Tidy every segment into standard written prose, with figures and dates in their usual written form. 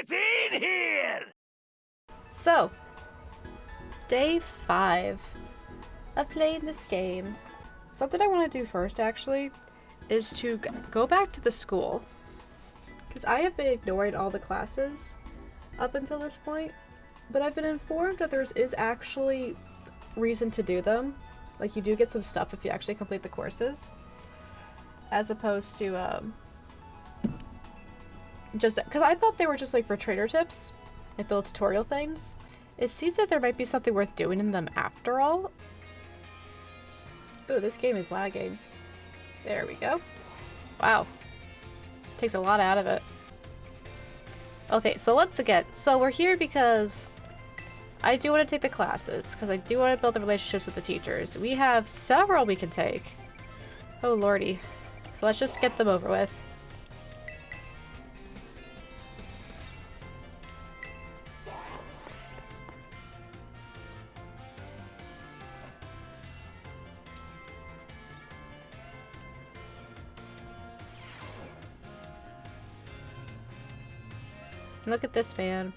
Get in here! So, day 5 of playing this game. Something I want to do first, actually, is to go back to the school. Because I have been ignoring all the classes up until this point. But I've been informed that there is actually reason to do them. Like, you do get some stuff if you actually complete the courses. As opposed to, just because I thought they were just like for trader tips, like little tutorial things. It seems that there might be something worth doing in them after all. Ooh, this game is lagging. There we go. Wow. Takes a lot out of it. Okay, so let's again. So we're here because I do want to take the classes, because I do want to build the relationships with the teachers. We have several we can take. Oh lordy. So let's just get them over with. Look at this man.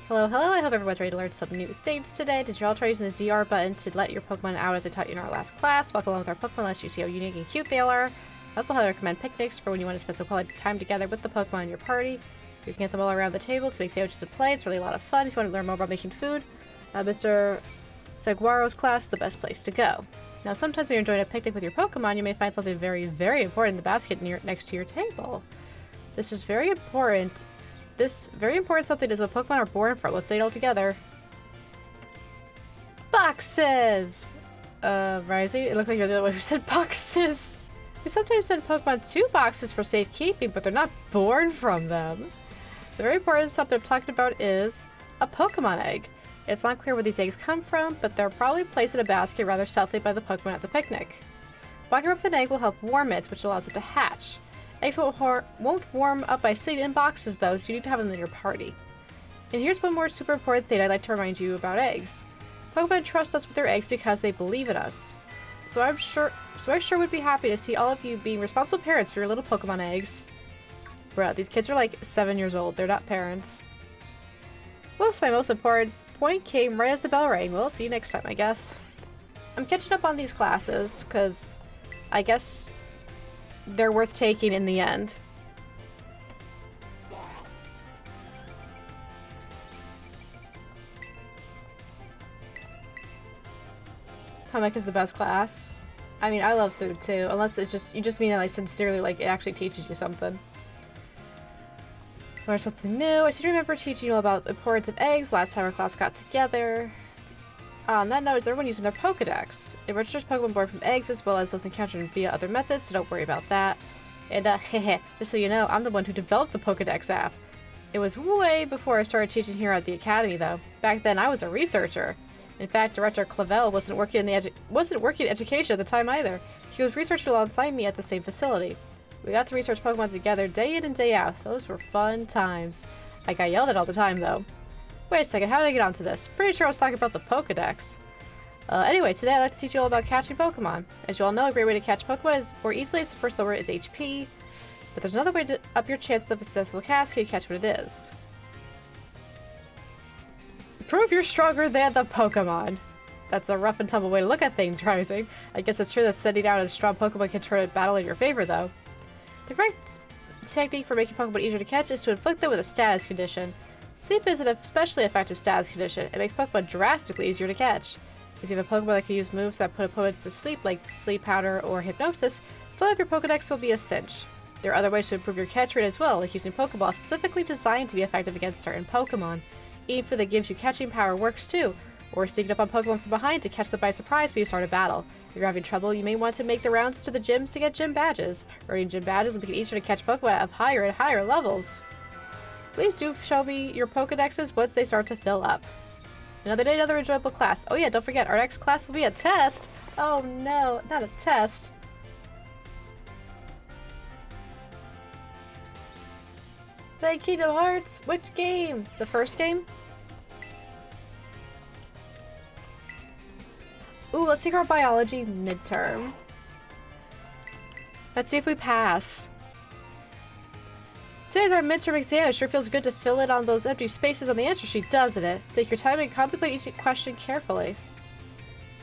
Hello, hello, I hope everyone's ready to learn some new things today. Did you all try using the ZR button to let your Pokemon out as I taught you in our last class? Walk along with our Pokemon unless you see how unique and cute they are. I also highly recommend picnics for when you want to spend some quality time together with the Pokemon in your party. You can get them all around the table to make sandwiches and play. It's really a lot of fun if you want to learn more about making food. Mr. Saguaro's class is the best place to go. Now, sometimes when you're enjoying a picnic with your Pokemon, you may find something very, very important in the basket next to your table. This is very important. This very important something is what Pokemon are born from. Let's say it all together. Boxes! Rising, it looks like you're the one who said boxes. We sometimes send Pokemon to boxes for safekeeping, but they're not born from them. The very important something I'm talking about is a Pokemon egg. It's not clear where these eggs come from, but they're probably placed in a basket rather stealthily by the Pokemon at the picnic. Walking up with an egg will help warm it, which allows it to hatch. Eggs won't warm up by sitting in boxes though, so you need to have them in your party. And here's one more super important thing I'd like to remind you about eggs. Pokemon trust us with their eggs because they believe in us. So I sure would be happy to see all of you being responsible parents for your little Pokemon eggs. Bruh, these kids are like 7 years old, they're not parents. Well, that's my most important point came right as the bell rang. Well, see you next time, I guess. I'm catching up on these classes, because I guess they're worth taking in the end. Home ec is the best class. I mean, I love food too, unless you just mean it like sincerely, like it actually teaches you something. Learn something new. I seem to remember teaching you all about the importance of eggs last time our class got together. On that note, is everyone using their Pokedex? It registers Pokemon born from eggs as well as those encountered via other methods, so don't worry about that. And hehe, just so you know, I'm the one who developed the Pokedex app. It was way before I started teaching here at the academy though. Back then I was a researcher. In fact, Director Clavel wasn't working in education at the time either. He was researching alongside me at the same facility. We got to research Pokemon together day in and day out. Those were fun times. I got yelled at all the time though. Wait a second, how did I get onto this? Pretty sure I was talking about the Pokedex. Anyway, today I'd like to teach you all about catching Pokemon. As you all know, a great way to catch Pokemon is more easily is to first lower its HP. But there's another way to up your chances of a successful cast so you catch what it is. Prove you're stronger than the Pokemon. That's a rough and tumble way to look at things, Rising. I guess it's true that sending out a strong Pokemon can turn a battle in your favor, though. The correct technique for making Pokemon easier to catch is to inflict them with a status condition. Sleep is an especially effective status condition. It makes Pokemon drastically easier to catch. If you have a Pokemon that can use moves that put opponents to sleep, like Sleep Powder or Hypnosis, filling up your Pokedex will be a cinch. There are other ways to improve your catch rate as well, like using Pokeballs specifically designed to be effective against certain Pokemon. Eating food that gives you catching power works too, or sneaking up on Pokemon from behind to catch them by surprise when you start a battle. If you're having trouble, you may want to make the rounds to the gyms to get gym badges. Earning gym badges will make it easier to catch Pokemon of higher and higher levels. Please do show me your Pokedexes once they start to fill up. Another day, another enjoyable class. Oh yeah, don't forget, our next class will be a test. Oh no, not a test. Play Kingdom Hearts? Which game? The first game? Ooh, let's take our biology midterm. Let's see if we pass. Today's our midterm exam. It sure feels good to fill in on those empty spaces on the answer sheet, doesn't it? Take your time and contemplate each question carefully.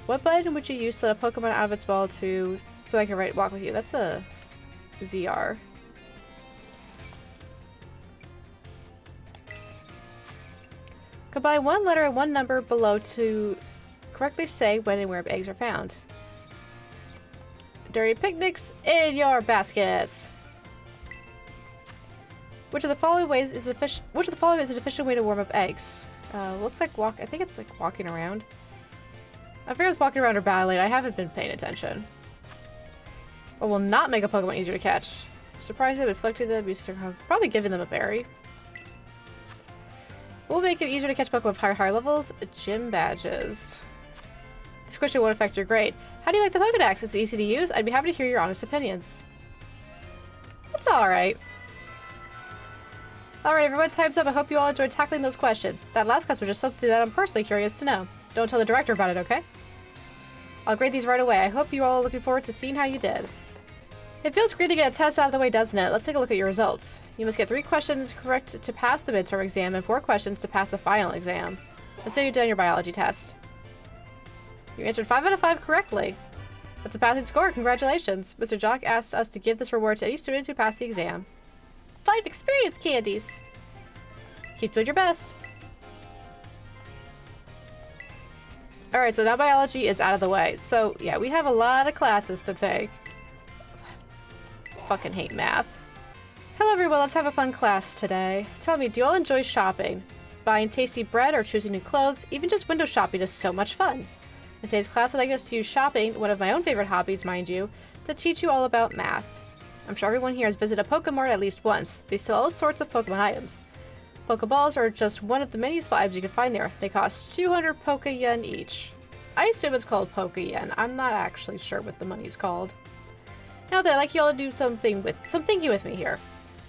What button would you use to let a Pokemon out of its ball so I can walk with you? That's a ZR. Combine one letter and one number below to correctly say when and where eggs are found. During picnics in your baskets. Which of the following is an efficient way to warm up eggs? Looks like I think it's like walking around. I figure it's walking around or battling. I haven't been paying attention. Or will not make a Pokemon easier to catch. Surprise them, inflicting them, probably giving them a berry. We'll make it easier to catch Pokemon with higher levels. Gym badges. This question won't affect your grade. How do you like the Pokedex? It's easy to use. I'd be happy to hear your honest opinions. It's alright. Alright everyone, time's up. I hope you all enjoyed tackling those questions. That last question was just something that I'm personally curious to know. Don't tell the director about it, okay? I'll grade these right away. I hope you all are looking forward to seeing how you did. It feels great to get a test out of the way, doesn't it? Let's take a look at your results. You must get 3 questions correct to pass the midterm exam and 4 questions to pass the final exam. Let's say you've done your biology test. You answered 5 out of 5 correctly. That's a passing score. Congratulations. Mr. Jock asked us to give this reward to any student who passed the exam. 5 experience candies! Keep doing your best. Alright, so now biology is out of the way. So, yeah, we have a lot of classes to take. Fucking hate math. Hello everyone, let's have a fun class today. Tell me, do you all enjoy shopping? Buying tasty bread or choosing new clothes? Even just window shopping is so much fun. In today's class, I'd like us to use shopping, one of my own favorite hobbies, mind you, to teach you all about math. I'm sure everyone here has visited a Pokemart at least once. They sell all sorts of Pokemon items. Pokeballs are just one of the many useful items you can find there. They cost 200 Poke-Yen each. I assume it's called Poke-Yen. I'm not actually sure what the money's called. Now then, I'd like you all to do some thinking with me here.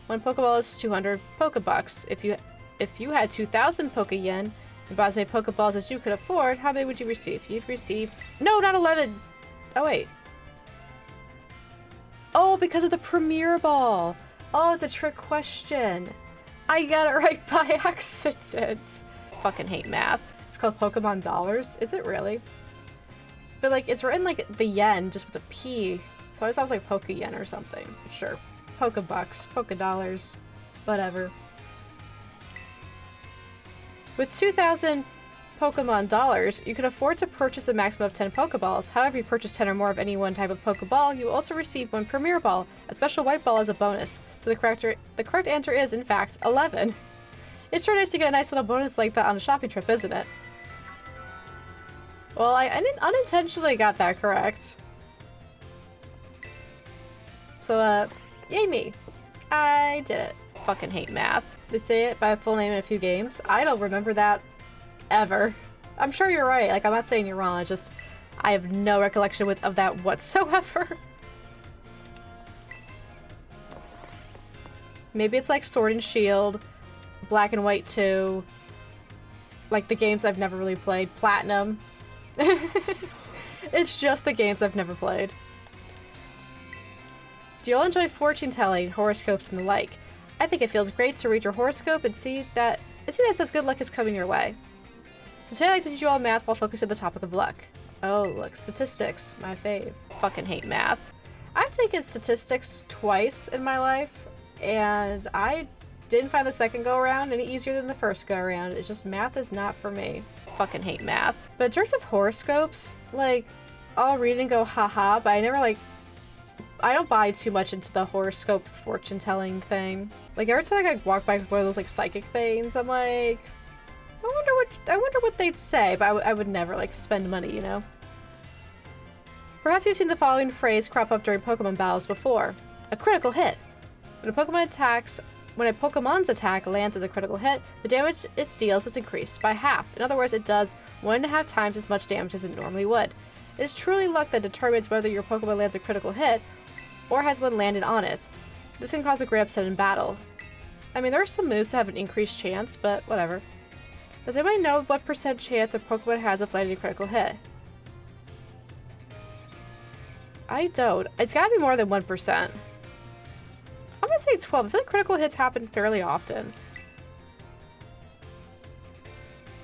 One Pokeball is 200 Pokebucks. If you had 2,000 Poke-Yen and bought as many Pokeballs as you could afford, how many would you receive? You'd receive... No, not 11! Oh, wait. Oh, because of the Premier Ball! Oh, it's a trick question. I got it right by accident. Fucking hate math. It's called Pokemon Dollars. Is it really? But, like, it's written like the yen, just with a P. So I always thought it was like Poke-Yen or something. Sure. Pokebucks, Pokedollars, whatever. With 2,000 Pokemon dollars, you can afford to purchase a maximum of 10 Pokeballs. However, if you purchase 10 or more of any one type of Pokeball, you will also receive one Premier Ball, a special white ball as a bonus. So the correct answer is, in fact, 11. It's sure nice to get a nice little bonus like that on a shopping trip, isn't it? Well, I unintentionally got that correct. So, yay me. I did it. Fucking hate math. They say it by a full name in a few games. I don't remember that ever. I'm sure you're right. Like, I'm not saying you're wrong. It's just, I have no recollection of that whatsoever. Maybe it's like Sword and Shield, Black and White 2, like the games I've never really played. Platinum. It's just the games I've never played. Do you all enjoy fortune telling, horoscopes, and the like? I think it feels great to read your horoscope and see that it says good luck is coming your way. So today I'd like to teach you all math while focusing on the topic of luck. Oh, look, statistics, my fave. Fucking hate math. I've taken statistics twice in my life, and I didn't find the second go around any easier than the first go around. It's just math is not for me. Fucking hate math. But in terms of horoscopes, like, I'll read and go haha, but I never I don't buy too much into the horoscope fortune telling thing. Like every time I walk by one of those like psychic things, I'm like, I wonder what they'd say, but I would never like spend money, you know? Perhaps you've seen the following phrase crop up during Pokemon battles before. A critical hit. When a Pokemon's attack lands as a critical hit, the damage it deals is increased by half. In other words, it does 1.5 times as much damage as it normally would. It is truly luck that determines whether your Pokemon lands a critical hit, or has one landed on it. This can cause a great upset in battle. I mean, there are some moves that have an increased chance, but whatever. Does anybody know what % chance a Pokemon has of landing a critical hit? I don't. It's gotta be more than 1%. I'm gonna say 12. I feel like critical hits happen fairly often.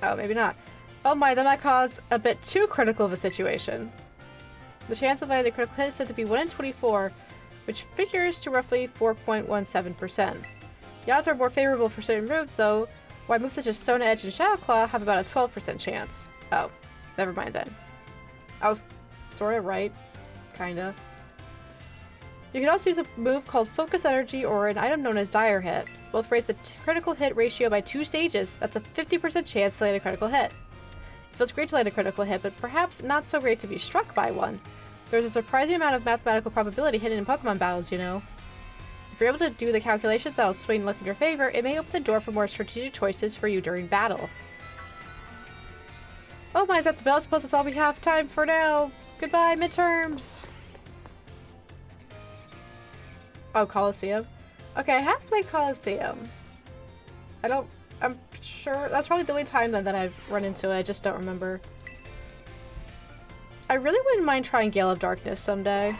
Oh, maybe not. Oh my, that might cause a bit too critical of a situation. The chance of landing a critical hit is said to be 1 in 24, which figures to roughly 4.17%. The odds are more favorable for certain moves, though, while moves such as Stone Edge and Shadow Claw have about a 12% chance. Oh, never mind then. I was sort of right. Kinda. You can also use a move called Focus Energy or an item known as Dire Hit. Both raise the critical hit ratio by 2 stages. That's a 50% chance to land a critical hit. It feels great to land a critical hit, but perhaps not so great to be struck by one. There's a surprising amount of mathematical probability hidden in Pokemon battles, you know. If you're able to do the calculations that'll swing luck in your favor, it may open the door for more strategic choices for you during battle. Oh my, is that the bell? I suppose that's all we have time for now. Goodbye, midterms! Oh, Coliseum. Okay, I have played Coliseum. I'm sure, that's probably the only time then that I've run into it, I just don't remember. I really wouldn't mind trying Gale of Darkness someday.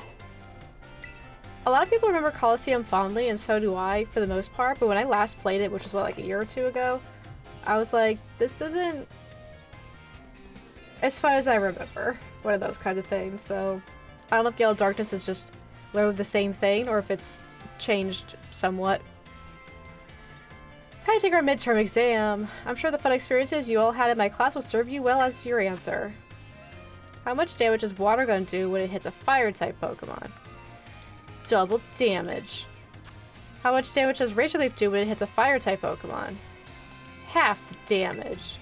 A lot of people remember Coliseum fondly, and so do I, for the most part, but when I last played it, which was, what, like a year or two ago, I was like, this isn't as fun as I remember. One of those kinds of things, so I don't know if Gale of Darkness is just literally the same thing, or if it's changed somewhat. How to take our midterm exam? I'm sure the fun experiences you all had in my class will serve you well as your answer. How much damage does Water Gun do when it hits a Fire-type Pokemon? Double damage. How much damage does Razor Leaf do when it hits a Fire-type Pokemon? Half the damage.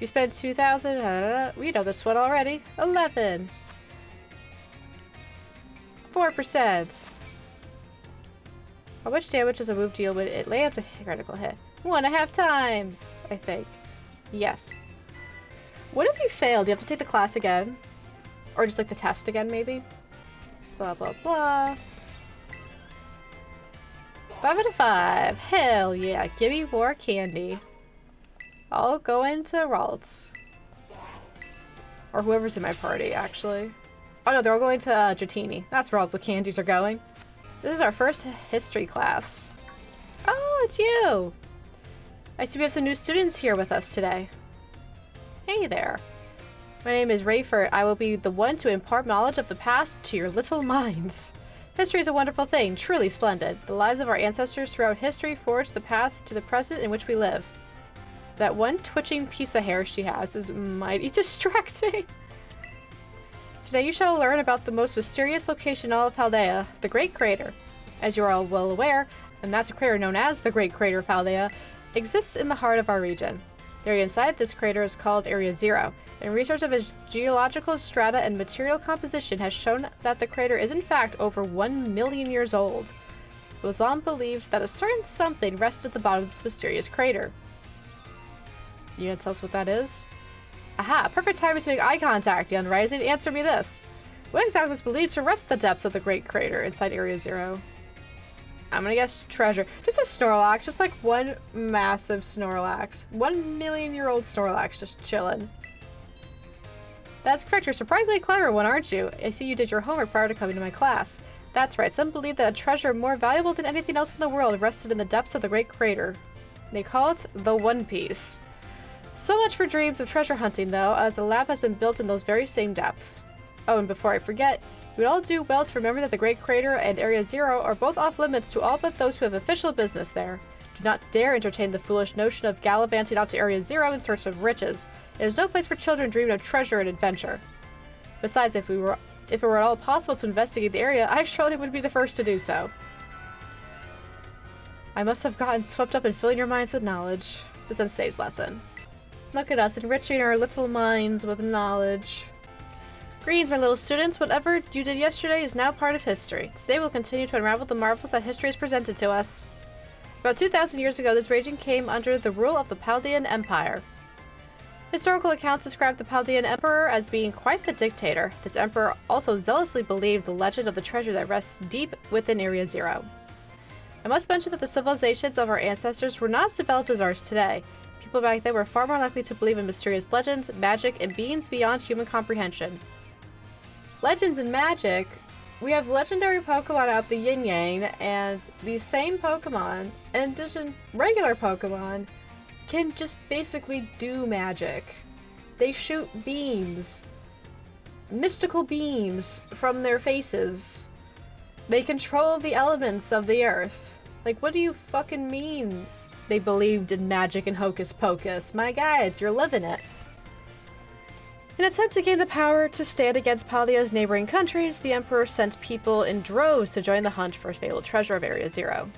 You spend 2,000, we know this one already. 11. 4%. How much damage does a move deal when it lands a critical hit? 1.5 times, I think. Yes. What if you fail? Do you have to take the class again? Or just like the test again, maybe? Blah, blah, blah. 5 out of 5. Hell yeah. Give me more candy. I'll go into Ralts. Or whoever's in my party, actually. Oh no, they're all going to Dratini. That's where all the candies are going. This is our first history class. Oh, it's you! I see we have some new students here with us today. Hey there. My name is Rayford. I will be the one to impart knowledge of the past to your little minds. History is a wonderful thing, truly splendid. The lives of our ancestors throughout history forged the path to the present in which we live. That one twitching piece of hair she has is mighty distracting. Today you shall learn about the most mysterious location in all of Paldea, the Great Crater. As you are all well aware, a massive crater known as the Great Crater of Paldea exists in the heart of our region. The area inside this crater is called Area Zero, and research of its geological strata and material composition has shown that the crater is in fact over 1 million years old. It was long believed that a certain something rested at the bottom of this mysterious crater. You gonna tell us what that is? Aha! Perfect timing to make eye contact, young Rising. Answer me this. What exactly is believed to rest at the depths of the Great Crater inside Area Zero? I'm gonna guess treasure. Just a Snorlax. Just like one massive Snorlax. 1 million-year-old Snorlax just chilling. That's correct. You're a surprisingly clever one, aren't you? I see you did your homework prior to coming to my class. That's right. Some believe that a treasure more valuable than anything else in the world rested in the depths of the Great Crater. They call it the One Piece. So much for dreams of treasure hunting, though, as the lab has been built in those very same depths. Oh, and before I forget, we would all do well to remember that the Great Crater and Area Zero are both off limits to all but those who have official business there. Do not dare entertain the foolish notion of gallivanting out to Area Zero in search of riches. It is no place for children dreaming of treasure and adventure. Besides, if it were at all possible to investigate the area, I surely would be the first to do so. I must have gotten swept up in filling your minds with knowledge. This ends today's lesson. Look at us, enriching our little minds with knowledge. Greetings, my little students. Whatever you did yesterday is now part of history. Today we'll continue to unravel the marvels that history has presented to us. About 2,000 years ago, this region came under the rule of the Paldean Empire. Historical accounts describe the Paldean Emperor as being quite the dictator. This emperor also zealously believed the legend of the treasure that rests deep within Area Zero. I must mention that the civilizations of our ancestors were not as developed as ours today. People back then were far more likely to believe in mysterious legends, magic, and beings beyond human comprehension. Legends and magic? We have legendary Pokemon out the yin yang, and these same Pokemon, in addition, regular Pokemon, can just basically do magic. They shoot beams, mystical beams from their faces. They control the elements of the earth. Like, what do you fucking mean they believed in magic and hocus pocus? My guys, you're living it. In an attempt to gain the power to stand against Paldea's neighboring countries, the Emperor sent people in droves to join the hunt for a fabled treasure of Area Zero.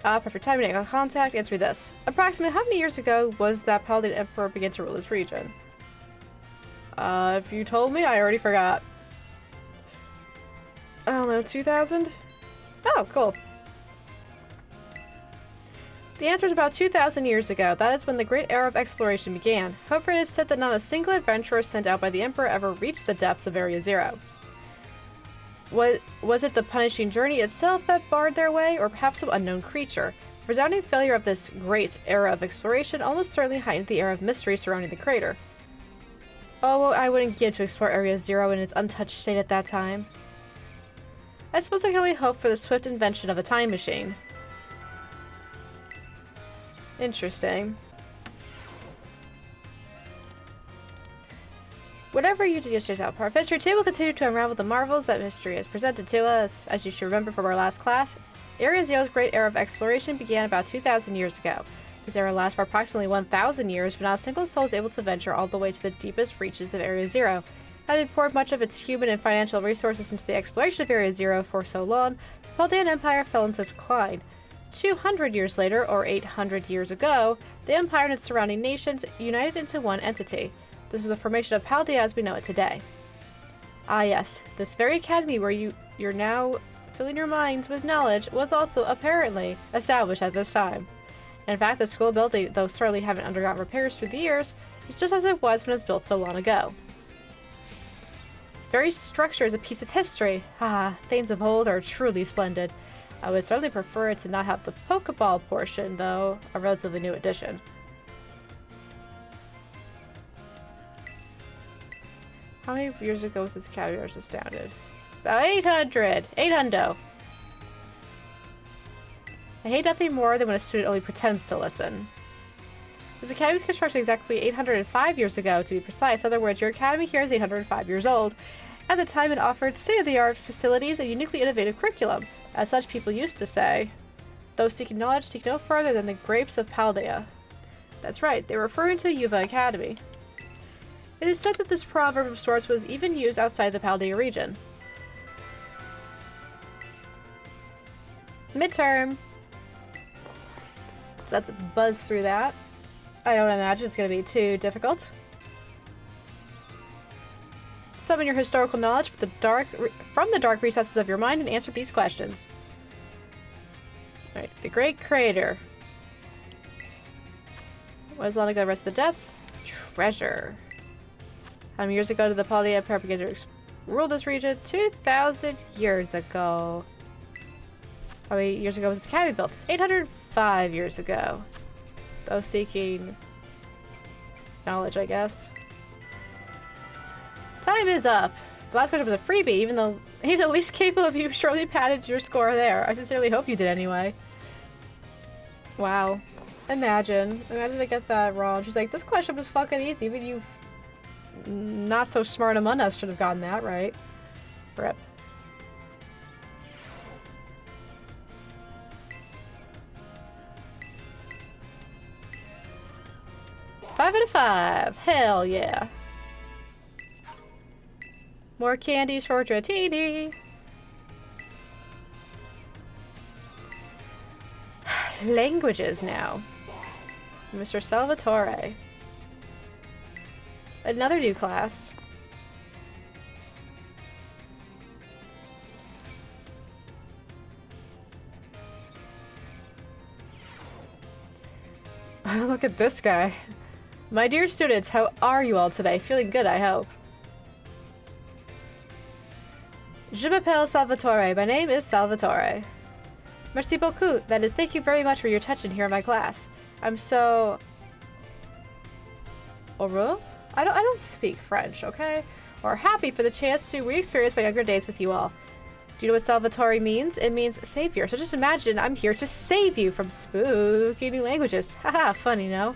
Perfect time to make contact. Answer me this. Approximately how many years ago was that Paldean Emperor began to rule this region? If you told me, I already forgot. I don't know, 2000? Oh, cool. The answer is about 2,000 years ago. That is when the Great Era of Exploration began. However, it is said that not a single adventurer sent out by the Emperor ever reached the depths of Area Zero. Was it the punishing journey itself that barred their way, or perhaps some unknown creature? The resounding failure of this great era of exploration almost certainly heightened the air of mystery surrounding the crater. Oh, well, I wouldn't give to explore Area Zero in its untouched state at that time. I suppose I can only hope for the swift invention of a time machine. Interesting. Whatever you do yesterday's out part of history, today will continue to unravel the marvels that history has presented to us. As you should remember from our last class, Area Zero's great era of exploration began about 2,000 years ago. This era lasts for approximately 1,000 years, but not a single soul is able to venture all the way to the deepest reaches of Area Zero. Having poured much of its human and financial resources into the exploration of Area Zero for so long, the Paldean Empire fell into decline. 200 years later, or 800 years ago, the Empire and its surrounding nations united into one entity. This was the formation of Paldea as we know it today. Ah yes, this very academy where you're now filling your minds with knowledge was also apparently established at this time. In fact, the school building, though certainly haven't undergone repairs through the years, is just as it was when it was built so long ago. Its very structure is a piece of history. Ah, things of old are truly splendid. I would certainly prefer it to not have the Pokeball portion, though, a relatively new addition. How many years ago was this academy? I was astounded. About 800! 800! I hate nothing more than when a student only pretends to listen. This academy was constructed exactly 805 years ago, to be precise. In other words, your academy here is 805 years old. At the time, it offered state-of-the-art facilities and uniquely innovative curriculum. As such, people used to say, those seeking knowledge seek no further than the grapes of Paldea. That's right, they were referring to Yuva Academy. It is said that this proverb of sorts was even used outside the Paldea region. Midterm. So let's buzz through that. I don't imagine it's going to be too difficult. Summon your historical knowledge from the dark recesses of your mind and answer these questions. Alright, the Great Crater. What is long ago the rest of the depths? Treasure. How many years ago did the Paldea Empire begin to rule this region? 2,000 years ago. How many years ago was this academy built? 805 years ago. Those seeking knowledge, I guess. Time is up. The last question was a freebie, even the least capable of you surely padded your score there. I sincerely hope you did anyway. Wow. Imagine they get that wrong. She's like, this question was fucking easy. Even you not so smart among us should have gotten that right. Rip. Five out of 5. Hell yeah. More candies for Dratini. Languages now. Mr. Salvatore. Another new class. Look at this guy. My dear students, how are you all today? Feeling good, I hope. Je m'appelle Salvatore. My name is Salvatore. Merci beaucoup. That is, thank you very much for your attention here in my class. I'm so... Heureux? I don't speak French, okay? or happy for the chance to re-experience my younger days with you all. Do you know what Salvatore means? It means savior. So just imagine I'm here to save you from spooky new languages. Haha, funny, no?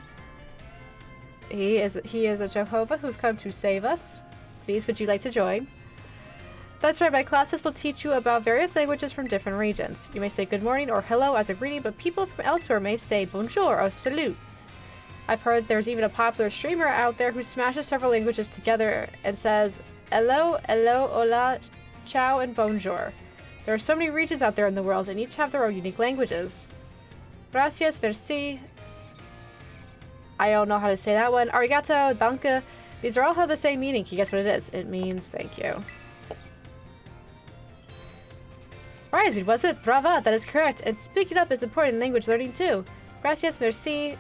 He is a Jehovah who's come to save us. Please, would you like to join? That's right, my classes will teach you about various languages from different regions. You may say good morning or hello as a greeting, but people from elsewhere may say bonjour or salut. I've heard there's even a popular streamer out there who smashes several languages together and says hello, hello, hola, ciao, and bonjour. There are so many regions out there in the world, and each have their own unique languages. Gracias, merci. I don't know how to say that one. Arigato, danke. These are all have the same meaning. Can you guess what it is? It means thank you. Rising, was it? Brava, that is correct. And speaking up is important in language learning too. Gracias, merci.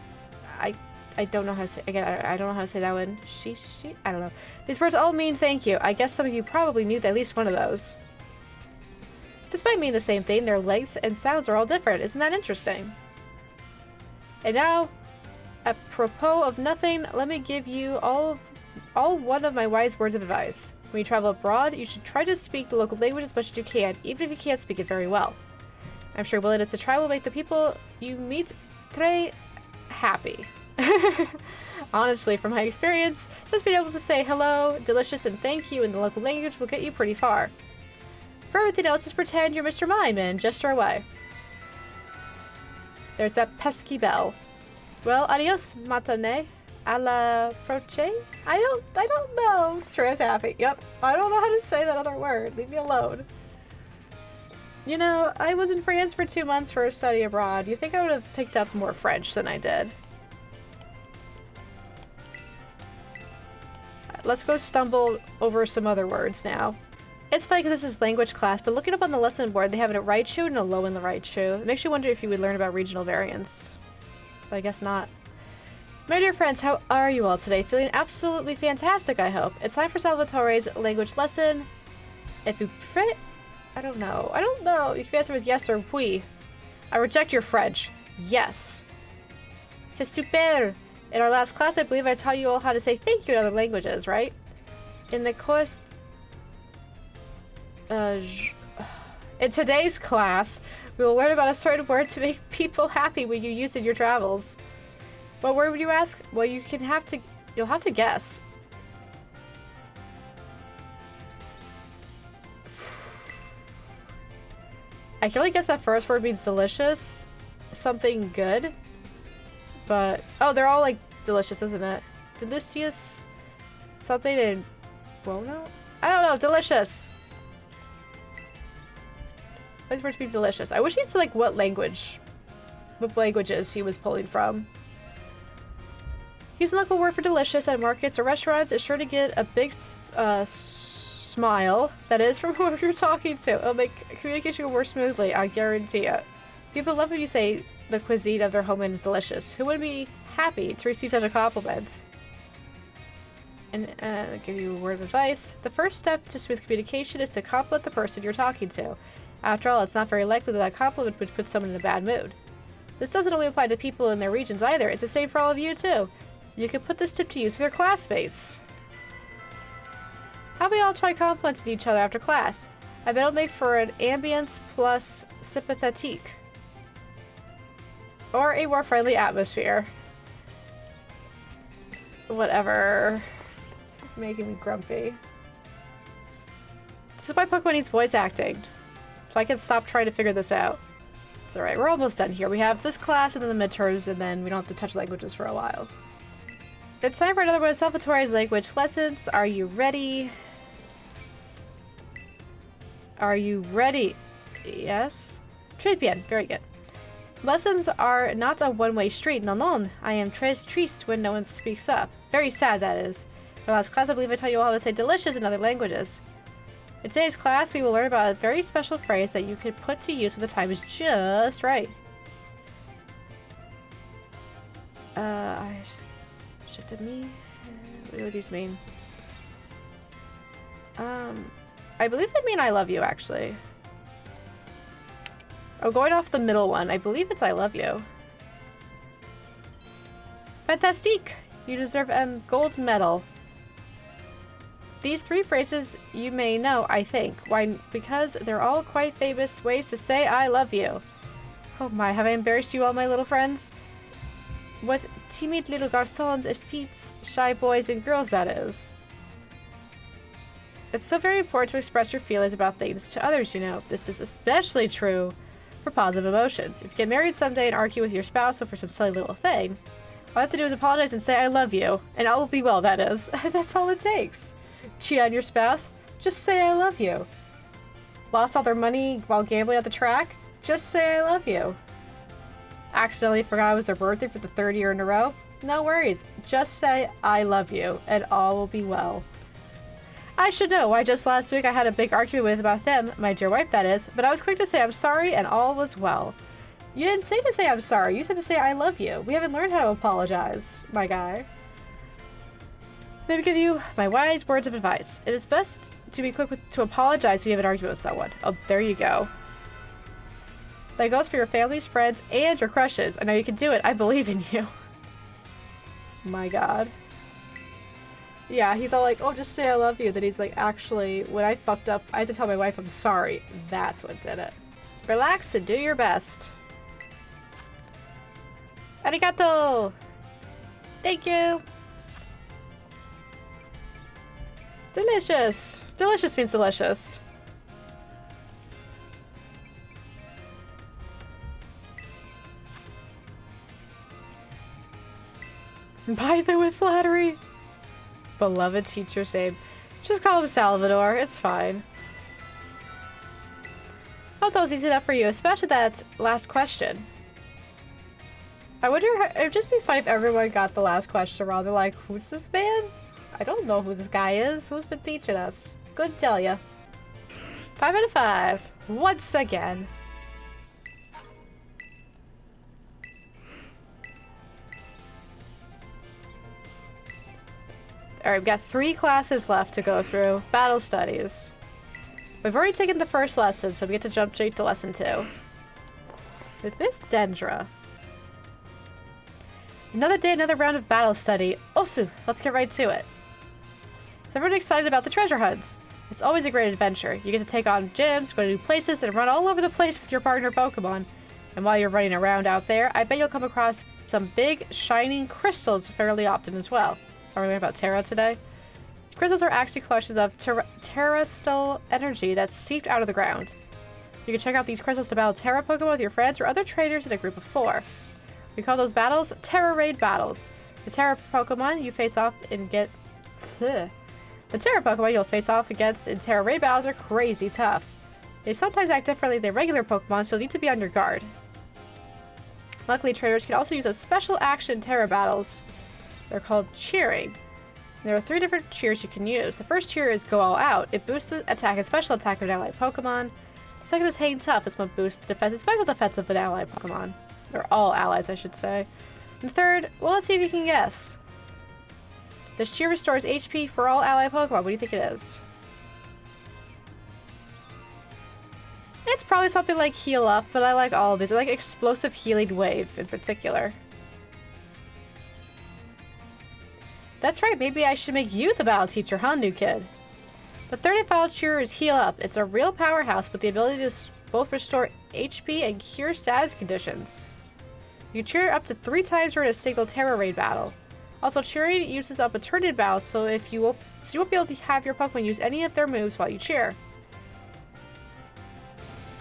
I don't know how to say, again, I don't know how to say that one. She, I don't know. These words all mean thank you. I guess some of you probably knew at least one of those. Despite meaning the same thing, their lengths and sounds are all different. Isn't that interesting? And now, apropos of nothing, let me give you all one of my wise words of advice. When you travel abroad, you should try to speak the local language as much as you can, even if you can't speak it very well. I'm sure willingness to try will make the people you meet très happy. Honestly, from my experience, just being able to say hello, delicious, and thank you in the local language will get you pretty far. For everything else, just pretend you're Mr. Mime and gesture away. There's that pesky bell. Well, adios, matane. A la proche? I don't know. Tre's happy. Yep. I don't know how to say that other word. Leave me alone. You know, I was in France for 2 months for a study abroad. You think I would have picked up more French than I did? Let's go stumble over some other words now. It's funny because this is language class, but looking up on the lesson board, they have a Raichu and a low in the Raichu. It makes you wonder if you would learn about regional variants. But I guess not. My dear friends, how are you all today? Feeling absolutely fantastic, I hope. It's time for Salvatore's language lesson. If you pray... I don't know. You can answer with yes or oui. I reject your French. Yes. C'est super. In our last class, I believe I taught you all how to say thank you in other languages, right? In the course... in today's class, we will learn about a certain word to make people happy when you use it in your travels. What word would you ask? Well, you'll have to guess. I can only guess that first word means delicious. Something good. But, oh, they're all like delicious, isn't it? Delicious. Something in Buono? I don't know, delicious. These words mean delicious. I wish he'd say like what languages he was pulling from. Using the local word for delicious at markets or restaurants is sure to get a big smile, that is, from whoever you're talking to. It'll make communication go more smoothly, I guarantee it. People love when you say the cuisine of their homeland is delicious. Who wouldn't be happy to receive such a compliment? And I'll give you a word of advice. The first step to smooth communication is to compliment the person you're talking to. After all, it's not very likely that a compliment would put someone in a bad mood. This doesn't only apply to people in their regions either. It's the same for all of you, too. You can put this tip to use with your classmates. How about we all try complimenting each other after class? I bet it'll make for an ambience plus sympathetique. Or a more friendly atmosphere. Whatever. This is making me grumpy. This is why Pokemon needs voice acting. So I can stop trying to figure this out. It's alright, we're almost done here. We have this class and then the midterms, and then we don't have to touch languages for a while. It's time for another one of Salvatore's language lessons. Are you ready? Are you ready? Yes? Très bien. Very good. Lessons are not a one-way street. Non, non. I am très triste when no one speaks up. Very sad, that is. In our last class, I believe I taught you all how to say delicious in other languages. In today's class, we will learn about a very special phrase that you can put to use when the time is just right. Shit to me. What do these mean? I believe they mean I love you, actually. Oh, going off the middle one, I believe it's I love you. Fantastique! You deserve a gold medal. These 3 phrases you may know, I think. Why? Because they're all quite famous ways to say I love you. Oh my, have I embarrassed you all, my little friends? What timid little garçons et filles, shy boys and girls, that is. It's so very important to express your feelings about things to others, you know. This is especially true for positive emotions. If you get married someday and argue with your spouse over some silly little thing, all you have to do is apologize and say I love you, and all will be well, that is. That's all it takes. Cheat on your spouse? Just say I love you. Lost all their money while gambling at the track? Just say I love you. Accidentally forgot it was their birthday for the 3rd year in a row? No worries. Just say I love you, and all will be well. I should know why just last week I had a big argument with about them, my dear wife that is, but I was quick to say I'm sorry and all was well. You didn't say to say I'm sorry, you said to say I love you. We haven't learned how to apologize, my guy. Let me give you my wise words of advice. It is best to be quick to apologize when you have an argument with someone. Oh, there you go. That goes for your families, friends, and your crushes. I know you can do it. I believe in you. My god. Yeah, he's all like, oh, just say I love you. Then he's like, actually, when I fucked up, I had to tell my wife I'm sorry. That's what did it. Relax and do your best. Arigato! Thank you! Delicious! Delicious means delicious. Buy them with flattery. Beloved teacher's name. Just call him Salvador. It's fine. Hope that was easy enough for you, especially that last question. I wonder, it would just be funny if everyone got the last question wrong. They're like, who's this man? I don't know who this guy is. Who's been teaching us? Good to tell ya. 5 out of 5. Once again. Alright, we've got 3 classes left to go through. Battle studies. We've already taken the first lesson, so we get to jump straight to lesson 2. With Miss Dendra. Another day, another round of battle study. Osu, let's get right to it. Is everyone excited about the treasure hunts? It's always a great adventure. You get to take on gyms, go to new places, and run all over the place with your partner Pokemon. And while you're running around out there, I bet you'll come across some big, shining crystals fairly often as well. Are we learning about Terra today? Crystals are actually collections of terrestrial energy that's seeped out of the ground. You can check out these crystals to battle Terra Pokemon with your friends or other trainers in a group of 4. We call those battles Terra Raid battles. The Terra Pokemon you face off and get... The Terra Pokemon you'll face off against in Terra Raid battles are crazy tough. They sometimes act differently than regular Pokemon, so you'll need to be on your guard. Luckily, trainers can also use a special action in Terra battles. They're called cheering. There are 3 different cheers you can use. The first cheer is Go All Out. It boosts the attack and special attack of an allied Pokemon. The second is Hang Tough. This one boosts the defense and special defense of an allied Pokemon. Or all allies, I should say. And third, well, let's see if you can guess. This cheer restores HP for all allied Pokemon. What do you think it is? It's probably something like Heal Up, but I like all of these. I like Explosive Healing Wave in particular. That's right, maybe I should make you the battle teacher, huh, new kid? The third and final cheer is Heal Up. It's a real powerhouse with the ability to both restore HP and cure status conditions. You cheer up to 3 times during a single Terra Raid battle. Also, cheering uses up a turn in battle, so you won't be able to have your Pokemon use any of their moves while you cheer.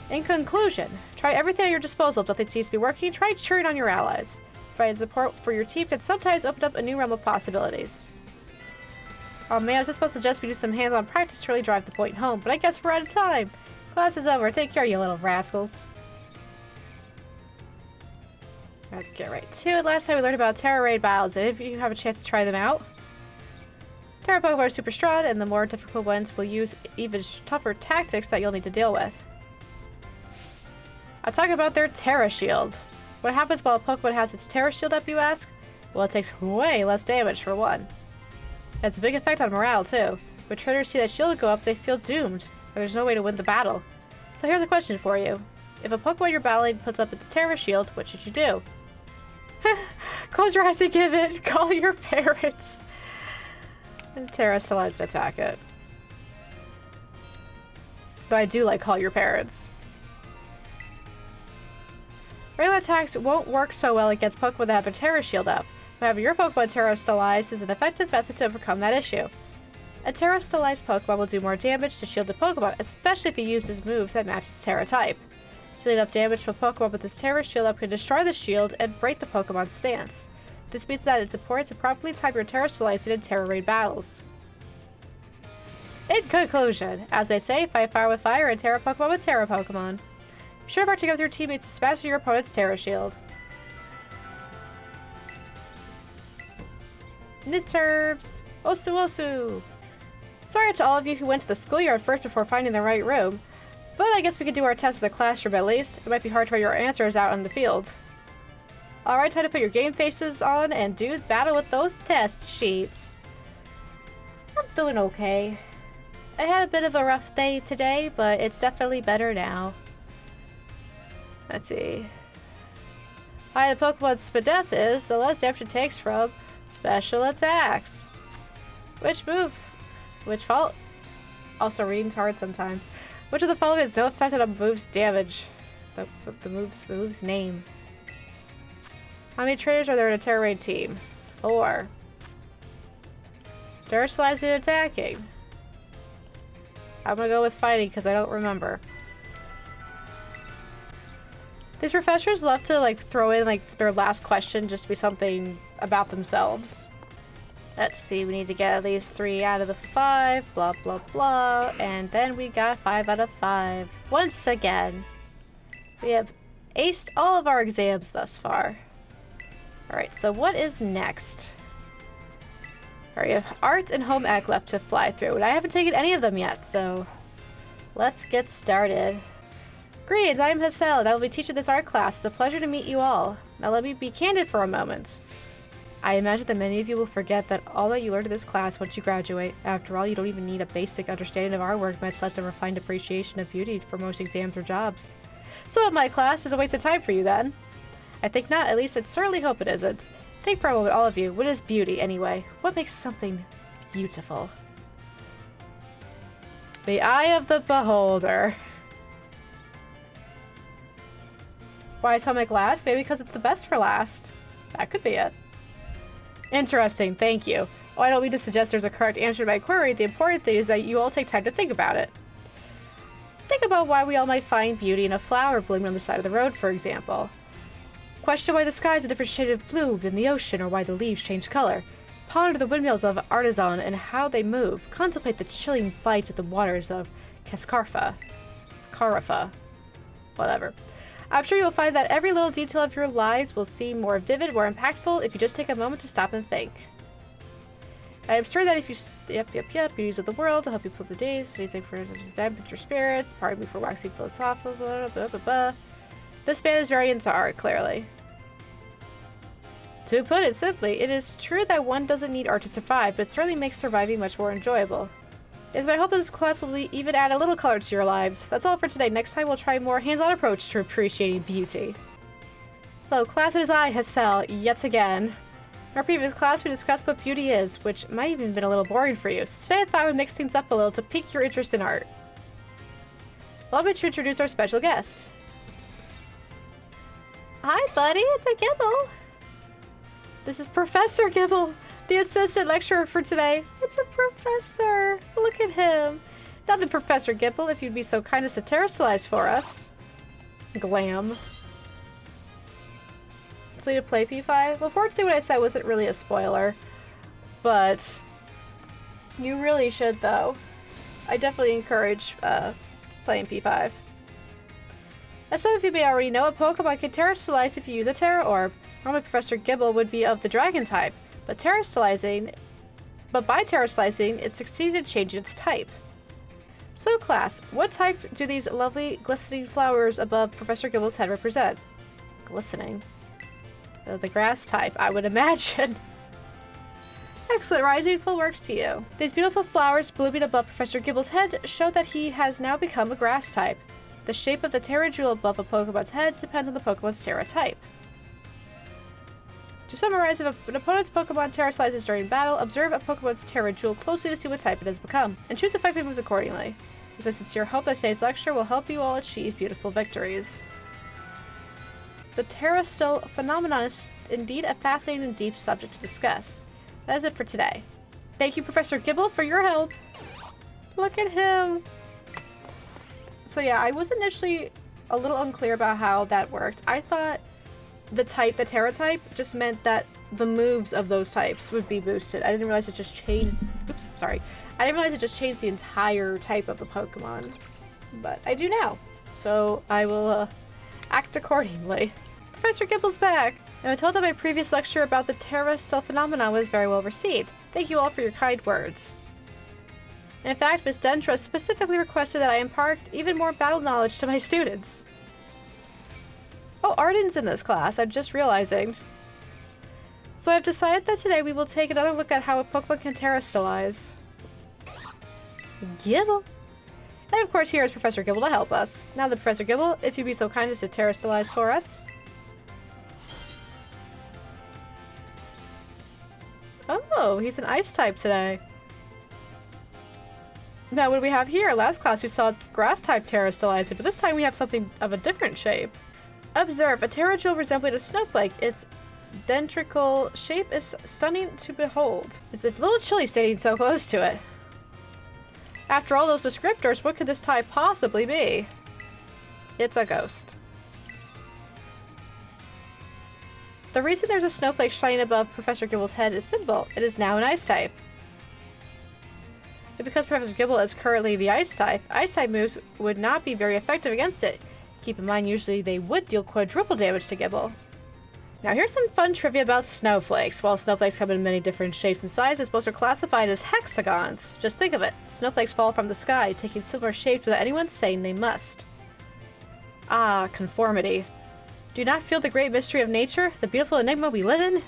In conclusion, try everything at your disposal. If nothing seems to be working, try cheering on your allies. Providing support for your team can sometimes open up a new realm of possibilities. Oh man, I was just supposed to suggest we do some hands-on practice to really drive the point home, but I guess we're out of time. Class is over. Take care, you little rascals. Let's get right to it. Last time we learned about Terra Raid battles, and if you have a chance to try them out. Terra Pokemon are super strong, and the more difficult ones will use even tougher tactics that you'll need to deal with. I'm talking about their Terra Shield. What happens while a Pokemon has its Terra Shield up, you ask? Well, it takes way less damage, for one. It has a big effect on morale, too. When trainers see that shield go up, they feel doomed, and there's no way to win the battle. So here's a question for you. If a Pokemon you're battling puts up its Terra Shield, what should you do? Close your eyes and give it. Call your parents. And Terra still has to attack it. Though I do like call your parents. Regular attacks won't work so well against Pokemon that have their Terra Shield up. However, your Pokemon Terastallized is an effective method to overcome that issue. A Terastallized Pokemon will do more damage to shielded Pokemon, especially if he uses moves that match its Terra type. Dealing enough damage to a Pokemon with this Terra Shield up can destroy the shield and break the Pokemon's stance. This means that it's important to properly time your Terastallizing and Terra Raid battles. In conclusion, as they say, fight fire with fire and Terra Pokemon with Terra Pokemon. Be sure to work together with your teammates to smash your opponent's Terra Shield. Nidterbs! Osu Osu! Sorry to all of you who went to the schoolyard first before finding the right room, but I guess we could do our test in the classroom at least. It might be hard to write your answers out in the field. Alright, time to put your game faces on and do battle with those test sheets. I'm doing okay. I had a bit of a rough day today, but it's definitely better now. Let's see. Higher the Pokemon's Spadef is, the less damage it takes from special attacks. Which move? Which fault? Also, reading's hard sometimes. Which of the following has no effect on a move's damage? The move's name. How many trainers are there in a Terra Raid team? 4. Terastallizing and attacking. I'm gonna go with fighting because I don't remember. These professors love to like throw in like their last question just to be something about themselves. Let's see, we need to get at least 3 out of the 5, blah blah blah, and then we got 5 out of 5. Once again, we have aced all of our exams thus far. Alright, so what is next? Alright, we have art and home ec left to fly through, and I haven't taken any of them yet, so let's get started. Greetings, I am Hassel, and I will be teaching this art class. It's a pleasure to meet you all. Now let me be candid for a moment. I imagine that many of you will forget that all that you learned in this class once you graduate. After all, you don't even need a basic understanding of artwork, much less a refined appreciation of beauty for most exams or jobs. So my class is a waste of time for you then? I think not, at least I certainly hope it isn't. Think for a moment, all of you, what is beauty anyway? What makes something beautiful? The eye of the beholder. Why is home ec last? Maybe because it's the best for last. That could be it. Interesting, thank you. Oh, I don't mean to suggest there's a correct answer to my query. The important thing is that you all take time to think about it. Think about why we all might find beauty in a flower blooming on the side of the road, for example. Question why the sky is a different shade of blue than the ocean, or why the leaves change color. Ponder the windmills of Artisan and how they move. Contemplate the chilling bite of the waters of Cascarfa. Whatever. I'm sure you'll find that every little detail of your lives will seem more vivid, more impactful if you just take a moment to stop and think. I am sure that if you... Yep, beauties of the world to help you pull the days, anything for dampen your spirits, pardon me for waxing philosophical, blah, blah, blah, blah. This man is very into art, clearly. To put it simply, it is true that one doesn't need art to survive, but it certainly makes surviving much more enjoyable. It is my hope that this class will even add a little color to your lives. That's all for today. Next time we'll try a more hands-on approach to appreciating beauty. Hello, class, it is I, Hassel, yet again. In our previous class we discussed what beauty is, which might even have been a little boring for you, so today I thought I would mix things up a little to pique your interest in art. Allow me to introduce our special guest. Hi buddy, it's a Gible. This is Professor Gible, the assistant lecturer for today. It's a professor. Look at him. Now then, Professor Gible, if you'd be so kind as to terastallize for us. Glam. So you to play P5? Well, fortunately what I said wasn't really a spoiler. But you really should, though. I definitely encourage playing P5. As some of you may already know, a Pokemon can terastallize if you use a Terra Orb. Normally Professor Gible would be of the Dragon type, but by terastallizing, it succeeded in changing its type. So class, what type do these lovely glistening flowers above Professor Gible's head represent? Glistening. The grass type, I would imagine. Excellent, Rising, full works to you. These beautiful flowers blooming above Professor Gible's head show that he has now become a grass type. The shape of the Terra Jewel above a Pokemon's head depends on the Pokemon's Terra type. To summarize, if an opponent's Pokemon terastallizes during battle, observe a Pokemon's Terra Jewel closely to see what type it has become, and choose effective moves accordingly. It's a sincere hope that today's lecture will help you all achieve beautiful victories. The Terrestrial phenomenon is indeed a fascinating and deep subject to discuss. That is it for today. Thank you, Professor Gibble, for your help. Look at him. So yeah, I was initially a little unclear about how that worked. I thought the Terra type, just meant that the moves of those types would be boosted. I didn't realize it just changed... Oops, sorry. I didn't realize it just changed the entire type of the Pokemon. But I do now. So I will act accordingly. Professor Gibble's back! And I'm told that my previous lecture about the Terrestrial phenomenon was very well received. Thank you all for your kind words. In fact, Miss Dendra specifically requested that I impart even more battle knowledge to my students. Oh, Arden's in this class, I'm just realizing. So I've decided that today we will take another look at how a Pokemon can terrestrialize. Gibble! And of course here is Professor Gibble to help us. Now then, Professor Gibble, if you'd be so kind as to terrestrialize for us. Oh, he's an ice type today. Now, what do we have here? Last class we saw grass type terrestrialize it, but this time we have something of a different shape. Observe, a Terrajewel resembling a snowflake. Its dendrical shape is stunning to behold. It's a little chilly standing so close to it. After all those descriptors, what could this type possibly be? It's a ghost. The reason there's a snowflake shining above Professor Gibble's head is simple. It is now an ice type. But because Professor Gibble is currently the ice type moves would not be very effective against it. Keep in mind, usually they would deal quadruple damage to Gibble. Now here's some fun trivia about snowflakes. While snowflakes come in many different shapes and sizes, most are classified as hexagons. Just think of it. Snowflakes fall from the sky, taking similar shapes without anyone saying they must. Ah, conformity. Do you not feel the great mystery of nature? The beautiful enigma we live in?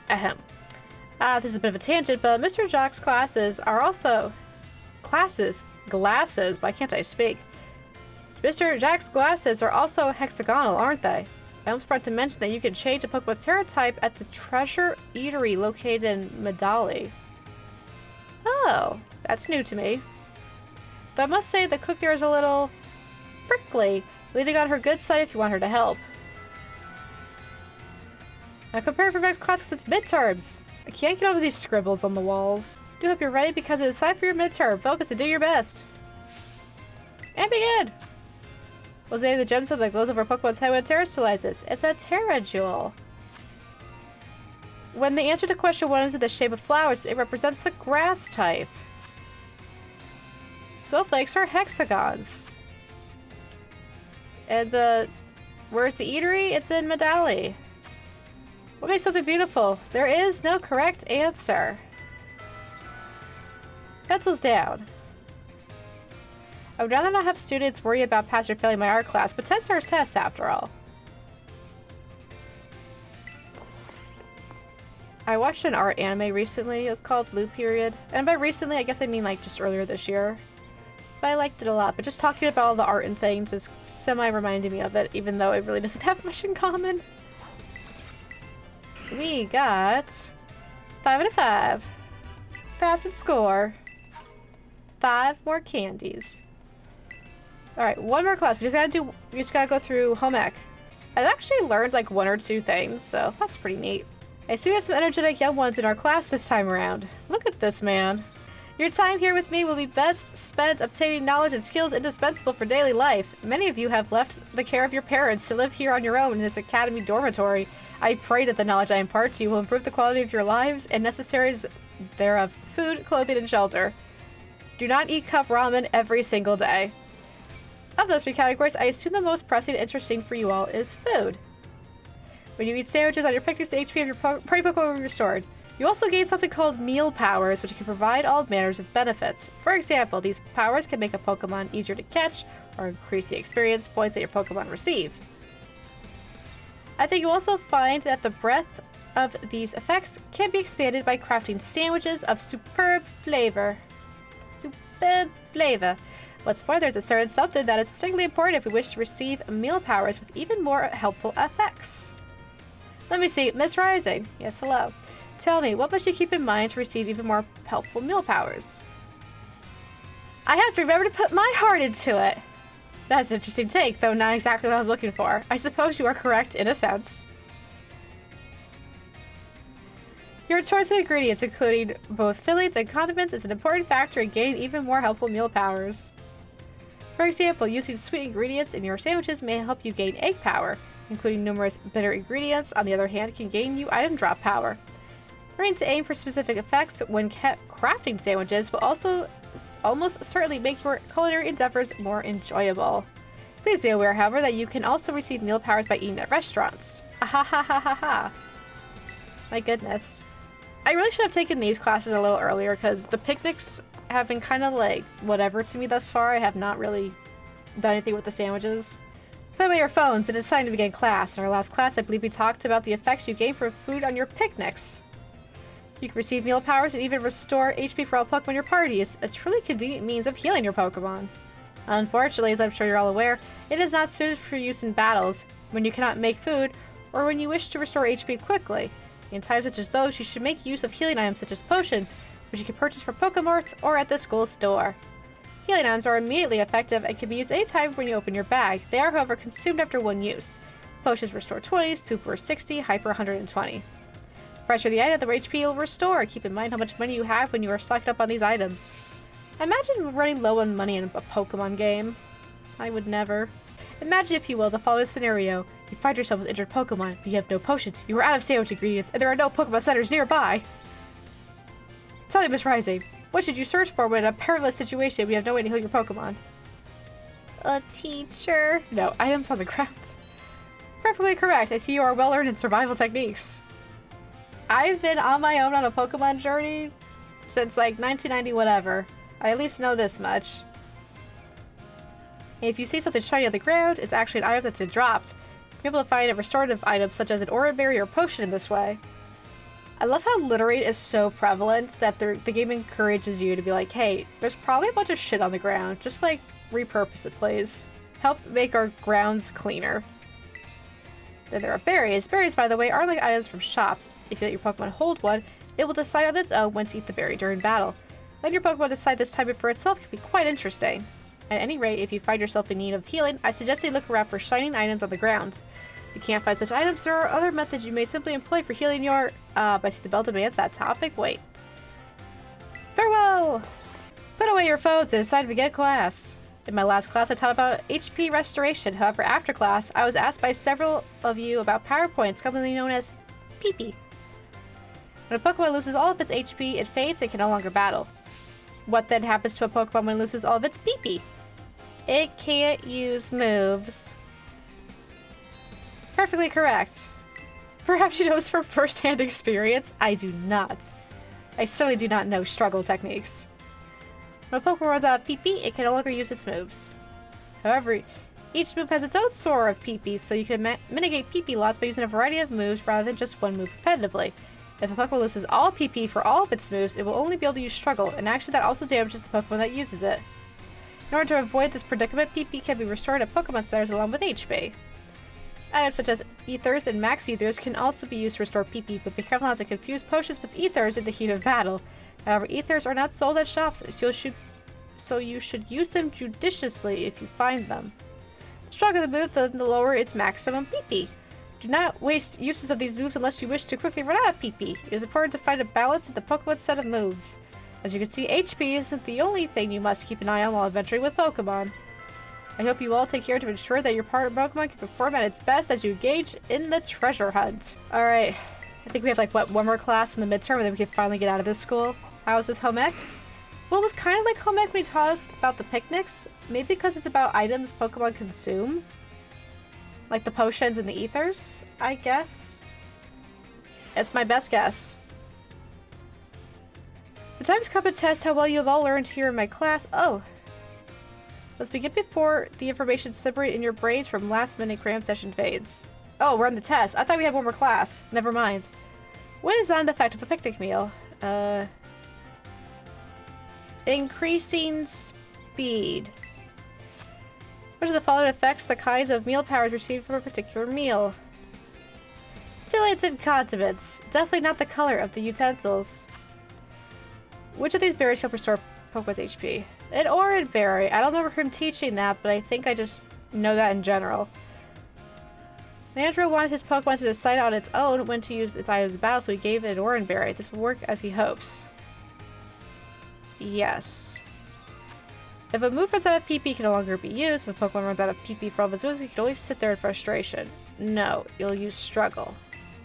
Ahem. This is a bit of a tangent, but Mr. Jock's glasses are also... Glasses? Why can't I speak? Mr. Jack's glasses are also hexagonal, aren't they? I almost forgot to mention that you can change a Pokemon's Terra type at the Treasure Eatery located in Medali. Oh, that's new to me. Though I must say the cook there is a little... prickly, leaning on her good side if you want her to help. Now compare for next class because it's midterms. I can't get over these scribbles on the walls. Do hope you're ready because it is time for your midterm. Focus and do your best. And begin! What's the name of the gemstone that glows over Pokemon's head when it terrestrializes? It's a Terrajewel. When the answer to question 1 is in the shape of flowers, it represents the grass type. Snowflakes are hexagons. And where's the eatery? It's in Medali. What makes something beautiful? There is no correct answer. Pencils down. I would rather not have students worry about passing or failing my art class, but tests are tests after all. I watched an art anime recently. It was called Blue Period. And by recently, I guess I mean like just earlier this year. But I liked it a lot. But just talking about all the art and things is semi-reminding me of it, even though it really doesn't have much in common. We got 5 out of 5. Pass and score. 5 more candies. Alright, one more class. We just gotta go through home ec. I've actually learned like 1 or 2 things, so that's pretty neat. I see we have some energetic young ones in our class this time around. Look at this man. Your time here with me will be best spent obtaining knowledge and skills indispensable for daily life. Many of you have left the care of your parents to live here on your own in this academy dormitory. I pray that the knowledge I impart to you will improve the quality of your lives and necessaries thereof: food, clothing, and shelter. Do not eat cup ramen every single day. Of those 3 categories, I assume the most pressing and interesting for you all is food. When you eat sandwiches on your picnics, the HP of your party Pokemon will be restored. You also gain something called meal powers, which can provide all manners of benefits. For example, these powers can make a Pokemon easier to catch or increase the experience points that your Pokemon receive. I think you'll also find that the breadth of these effects can be expanded by crafting sandwiches of superb flavor. Superb flavor. What's more, there's a certain something that is particularly important if we wish to receive meal powers with even more helpful effects. Let me see, Miss Rising. Yes, hello. Tell me, what must you keep in mind to receive even more helpful meal powers? I have to remember to put my heart into it. That's an interesting take, though not exactly what I was looking for. I suppose you are correct in a sense. Your choice of ingredients, including both fillings and condiments, is an important factor in gaining even more helpful meal powers. For example, using sweet ingredients in your sandwiches may help you gain egg power. Including numerous bitter ingredients, on the other hand, can gain you item drop power. Learning to aim for specific effects when crafting sandwiches will also almost certainly make your culinary endeavors more enjoyable. Please be aware, however, that you can also receive meal powers by eating at restaurants. Ahahahaha. My goodness. I really should have taken these classes a little earlier because the picnics have been kind of like whatever to me thus far. I have not really done anything with the sandwiches. Put away your phones. It is time to begin class. In our last class, I believe we talked about the effects you gain from food on your picnics. You can receive meal powers and even restore HP for all Pokemon in your party. It's a truly convenient means of healing your Pokemon. Unfortunately, as I'm sure you're all aware, it is not suited for use in battles, when you cannot make food, or when you wish to restore HP quickly. In times such as those, you should make use of healing items such as potions, which you can purchase from Pokemarts or at the school store. Healing items are immediately effective and can be used anytime when you open your bag. They are, however, consumed after one use. Potions restore 20, Super 60, Hyper 120. The price of the item, the HP will restore. Keep in mind how much money you have when you are stocked up on these items. Imagine running low on money in a Pokemon game. I would never. Imagine, if you will, the following scenario. You find yourself with injured Pokemon, but you have no potions. You are out of sandwich ingredients, and there are no Pokemon centers nearby. Tell me, Miss Rising, what should you search for when in a perilous situation when you have no way to heal your Pokemon? A teacher. No, items on the ground. Perfectly correct. I see you are well learned in survival techniques. I've been on my own on a Pokemon journey since like 1990 whatever. I at least know this much. If you see something shiny on the ground, it's actually an item that's been dropped. You're able to find a restorative item such as an aura berry or potion in this way. I love how Litterate is so prevalent that the game encourages you to be like, hey, there's probably a bunch of shit on the ground. Just like repurpose it, please. Help make our grounds cleaner. Then there are berries. Berries, by the way, are like items from shops. If you let your Pokemon hold one, it will decide on its own when to eat the berry during battle. Letting your Pokemon decide this timing for itself can be quite interesting. At any rate, if you find yourself in need of healing, I suggest you look around for shining items on the ground. If you can't find such items, there are other methods you may simply employ for healing your... but I see the bell demands that topic. Wait. Farewell! Put away your phones and it's time to begin class. In my last class, I taught about HP restoration. However, after class, I was asked by several of you about power points, commonly known as PP. When a Pokemon loses all of its HP, it fades and can no longer battle. What then happens to a Pokemon when it loses all of its PP? It can't use moves. Perfectly correct. Perhaps you know this from first-hand experience. I do not. I certainly do not know struggle techniques. When a Pokemon runs out of PP, it can no longer use its moves. However, each move has its own sort of PP, so you can mitigate PP loss by using a variety of moves rather than just one move competitively. If a Pokemon loses all PP for all of its moves, it will only be able to use Struggle, and actually that also damages the Pokemon that uses it. In order to avoid this predicament, PP can be restored at Pokemon centers along with HP. Items such as Ethers and Max Ethers can also be used to restore PP, but be careful not to confuse potions with Ethers in the heat of battle. However, Ethers are not sold at shops, so you should use them judiciously if you find them. The stronger the move, the lower its maximum PP. Do not waste uses of these moves unless you wish to quickly run out of PP. It is important to find a balance in the Pokemon set of moves. As you can see, HP isn't the only thing you must keep an eye on while adventuring with Pokemon. I hope you all take care to ensure that your partner Pokemon can perform at its best as you engage in the treasure hunt. Alright, I think we have like, what, one more class in the midterm and then we can finally get out of this school. How is this home ec? Well, it was kind of like home ec when he taught us about the picnics. Maybe because it's about items Pokemon consume. Like the potions and the ethers, I guess. It's my best guess. The time has come to test how well you have all learned here in my class. Oh. Let's begin before the information separate in your brains from last-minute cram session fades. Oh, we're on the test. I thought we had one more class. Never mind. What is on the effect of a picnic meal? Increasing speed. Which of the following affects the kinds of meal powers received from a particular meal? Fillets and condiments. Definitely not the color of the utensils. Which of these berries help restore Pokemon's HP? An Orange Berry. I don't remember him teaching that, but I think I just know that in general. Leandro wanted his Pokemon to decide on its own when to use its items in battle, so he gave it an Orange Berry. This will work as he hopes. Yes. If a move runs out of PP, it can no longer be used. If a Pokemon runs out of PP for all of its moves, you can always sit there in frustration. No, you'll use Struggle.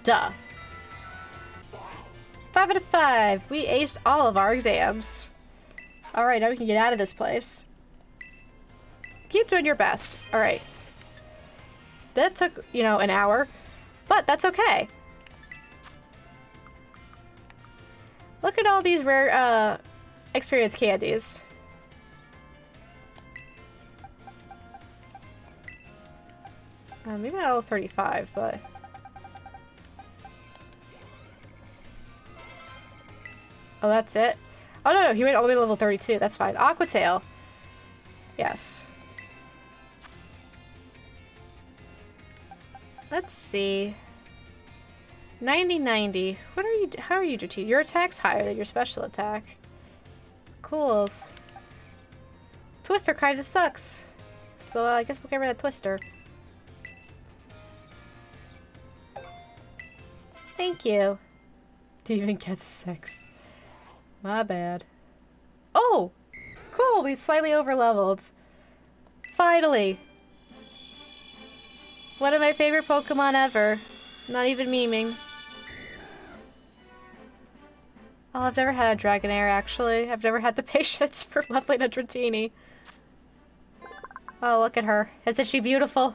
Duh. 5 out of 5. We aced all of our exams. Alright, now we can get out of this place. Keep doing your best. Alright. That took, you know, an hour. But that's okay. Look at all these rare, experience candies. Maybe not all 35, but... Oh, that's it? Oh, no, he went all the way to level 32. That's fine. Aqua Tail. Yes. Let's see. 90-90. What are you... How are you, JT? Your attack's higher than your special attack. Cools. Twister kind of sucks. So I guess we'll get rid of Twister. Thank you. Didn't even get 6. My bad. Oh! Cool, we slightly over-leveled. Finally! One of my favorite Pokemon ever. Not even memeing. Oh, I've never had a Dragonair, actually. I've never had the patience for leveling a Dratini. Oh, look at her. Isn't she beautiful?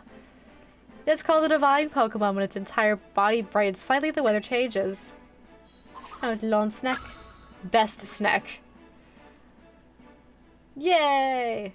It's called a Divine Pokemon when its entire body brightens slightly the weather changes. Oh, it's Lone Snack. Best snack. Yay!